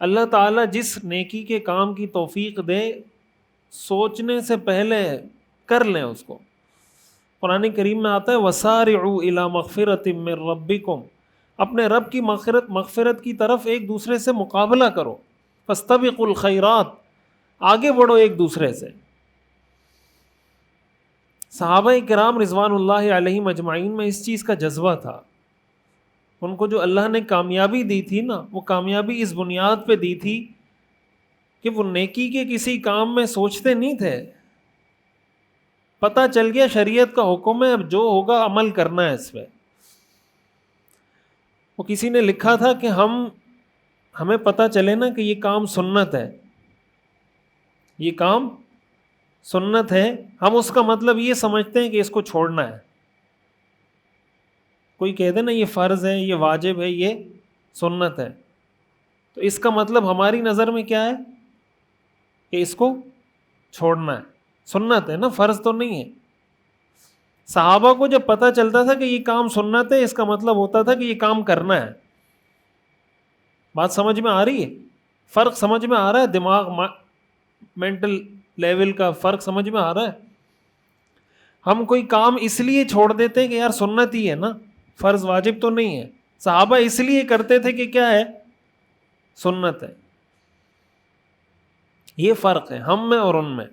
اللہ تعالیٰ جس نیکی کے کام کی توفیق دے، سوچنے سے پہلے کر لیں اس کو۔ قرآن کریم میں آتا ہے وَسَارِعُوا إِلَى مَغْفِرَةٍ مِّن رَبِّكُمْ، اپنے رب کی مغفرت کی طرف ایک دوسرے سے مقابلہ کرو، فَاسْتَبِقُوا الْخَيْرَاتِ، آگے بڑھو ایک دوسرے سے۔ صحابہ کرام رضوان اللہ علیہم اجمعین میں اس چیز کا جذبہ تھا۔ ان کو جو اللہ نے کامیابی دی تھی نا، وہ کامیابی اس بنیاد پہ دی تھی کہ وہ نیکی کے کسی کام میں سوچتے نہیں تھے، پتہ چل گیا شریعت کا حکم ہے، اب جو ہوگا عمل کرنا ہے اس پہ۔ وہ کسی نے لکھا تھا کہ ہمیں پتہ چلے نا کہ یہ کام سنت ہے، یہ کام سنت ہے، ہم اس کا مطلب یہ سمجھتے ہیں کہ اس کو چھوڑنا ہے۔ کوئی کہہ دے نا یہ فرض ہے، یہ واجب ہے، یہ سنت ہے، تو اس کا مطلب ہماری نظر میں کیا ہے کہ اس کو چھوڑنا ہے، سنت ہے نا، فرض تو نہیں ہے۔ صحابہ کو جب پتہ چلتا تھا کہ یہ کام سنت ہے، اس کا مطلب ہوتا تھا کہ یہ کام کرنا ہے۔ بات سمجھ میں آ رہی ہے؟ فرق سمجھ میں آ رہا ہے؟ دماغ مینٹل لیول کا فرق سمجھ میں آ رہا ہے؟ ہم کوئی کام اس لیے چھوڑ دیتے ہیں کہ یار سنت ہی ہے نا، فرض واجب تو نہیں ہے۔ صحابہ اس لیے کرتے تھے کہ کیا ہے، سنت ہے۔ یہ فرق ہے ہم میں اور ان میں۔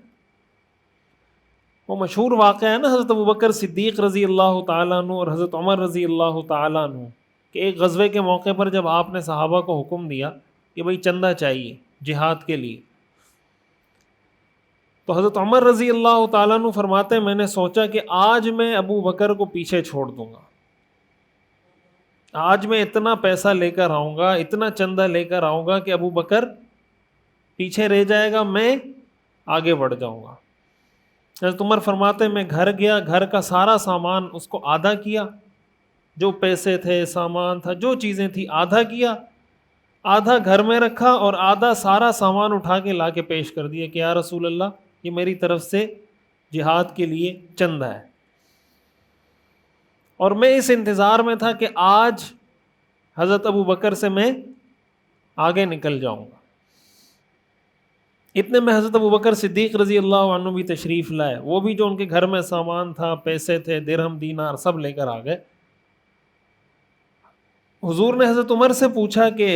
وہ مشہور واقعہ ہے نا حضرت ابوبکر صدیق رضی اللہ تعالیٰ عنہ اور حضرت عمر رضی اللہ تعالیٰ عنہ کہ ایک غزوے کے موقع پر جب آپ نے صحابہ کو حکم دیا کہ بھئی چندہ چاہیے جہاد کے لیے، تو حضرت عمر رضی اللہ تعالیٰ عنہ فرماتے ہیں میں نے سوچا کہ آج میں ابو بکر کو پیچھے چھوڑ دوں گا، آج میں اتنا پیسہ لے کر آؤں گا، اتنا چندہ لے کر آؤں گا کہ ابو بکر پیچھے رہ جائے گا، میں آگے بڑھ جاؤں گا۔ حضرت عمر فرماتے ہیں میں گھر گیا، گھر کا سارا سامان اس کو آدھا کیا، جو پیسے تھے، سامان تھا، جو چیزیں تھیں آدھا کیا، آدھا گھر میں رکھا اور آدھا سارا سامان اٹھا کے لا کے پیش کر دیا کہ یا رسول اللہ یہ میری طرف سے جہاد کے لیے چندہ ہے۔ اور میں اس انتظار میں تھا کہ آج حضرت ابو بکر سے میں آگے نکل جاؤں گا۔ اتنے میں حضرت ابوبکر صدیق رضی اللہ عنہ بھی تشریف لائے، وہ بھی جو ان کے گھر میں سامان تھا، پیسے تھے، درہم دینار سب لے کر آ گئے۔ حضور نے حضرت عمر سے پوچھا کہ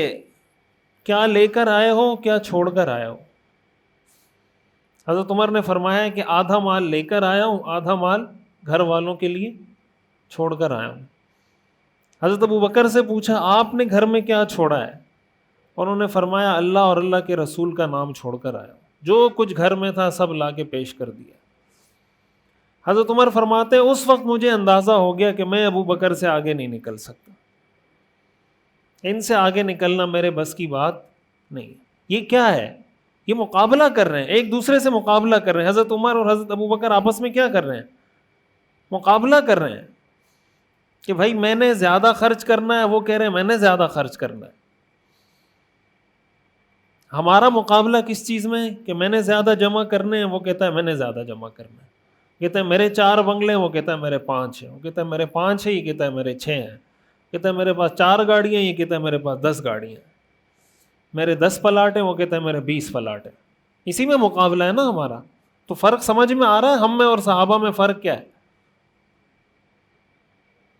کیا لے کر آئے ہو، کیا چھوڑ کر آئے ہو؟ حضرت عمر نے فرمایا کہ آدھا مال لے کر آیا ہوں، آدھا مال گھر والوں کے لیے چھوڑ کر آیا ہوں۔ حضرت ابوبکر سے پوچھا آپ نے گھر میں کیا چھوڑا ہے؟ انہوں نے فرمایا اللہ اور اللہ کے رسول کا نام چھوڑ کر آیا، جو کچھ گھر میں تھا سب لا کے پیش کر دیا۔ حضرت عمر فرماتے ہیں اس وقت مجھے اندازہ ہو گیا کہ میں ابو بکر سے آگے نہیں نکل سکتا، ان سے آگے نکلنا میرے بس کی بات نہیں۔ یہ کیا ہے؟ یہ مقابلہ کر رہے ہیں، ایک دوسرے سے مقابلہ کر رہے ہیں۔ حضرت عمر اور حضرت ابو بکر آپس میں کیا کر رہے ہیں؟ مقابلہ کر رہے ہیں کہ بھائی میں نے زیادہ خرچ کرنا ہے، وہ کہہ رہے ہیں میں نے زیادہ خرچ کرنا ہے۔ ہمارا مقابلہ کس چیز میں ہے کہ میں نے زیادہ جمع کرنے ہیں، وہ کہتا ہے میں نے زیادہ جمع کرنا ہے۔ کہتا ہے میرے 4 بنگلے ہیں، وہ کہتا ہے میرے 5 ہیں۔ وہ کہتا ہے میرے 5 ہیں، یہ کہتا ہے میرے 6 ہیں۔ کہتا ہے میرے پاس 4 گاڑیاں ہیں، یہ کہتا ہے میرے پاس 10 گاڑیاں ہیں۔ میرے 10 پلاٹ ہیں، وہ کہتا ہے میرے 20 پلاٹ ہیں۔ اسی میں مقابلہ ہے نا ہمارا۔ تو فرق سمجھ میں آ رہا ہے ہم میں اور صحابہ میں فرق کیا ہے؟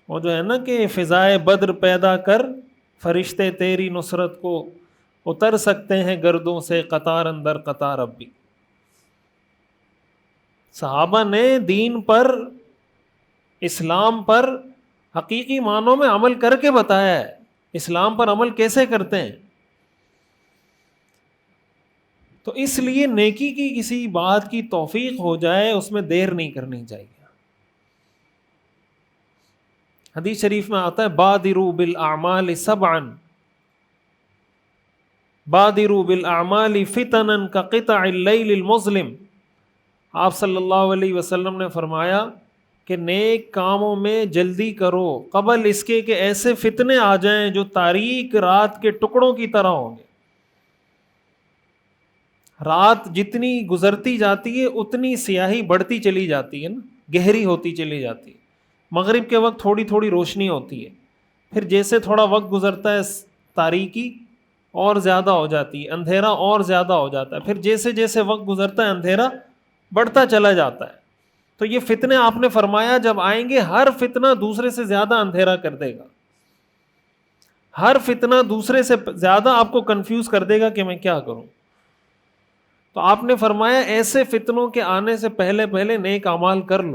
وہ جو ہے نا کہ فضائے بدر پیدا کر فرشتے تیری نصرت کو اتر سکتے ہیں گردوں سے قطار اندر قطار اب بھی۔ صحابہ نے دین پر، اسلام پر حقیقی معنوں میں عمل کر کے بتایا ہے، اسلام پر عمل کیسے کرتے ہیں۔ تو اس لیے نیکی کی کسی بات کی توفیق ہو جائے اس میں دیر نہیں کرنی چاہیے۔ حدیث شریف میں آتا ہے بادروا بالاعمال سبعا بادروا بالاعمال فتنا کقطع اللیل المظلم۔ آپ صلی اللہ علیہ وسلم نے فرمایا کہ نیک کاموں میں جلدی کرو قبل اس کے کہ ایسے فتنے آ جائیں جو تاریک رات کے ٹکڑوں کی طرح ہوں گے۔ رات جتنی گزرتی جاتی ہے اتنی سیاہی بڑھتی چلی جاتی ہے نا، گہری ہوتی چلی جاتی ہے۔ مغرب کے وقت تھوڑی تھوڑی روشنی ہوتی ہے، پھر جیسے تھوڑا وقت گزرتا ہے تاریکی اور زیادہ ہو جاتی ہے، اندھیرا اور زیادہ ہو جاتا ہے، پھر جیسے جیسے وقت گزرتا ہے اندھیرا بڑھتا چلا جاتا ہے. تو یہ فتنے آپ نے فرمایا جب آئیں گے ہر فتنہ دوسرے سے زیادہ اندھیرا کر دے گا، ہر فتنہ دوسرے سے زیادہ آپ کو کنفیوز کر دے گا کہ میں کیا کروں. تو آپ نے فرمایا ایسے فتنوں کے آنے سے پہلے پہلے نیک اعمال کر لو.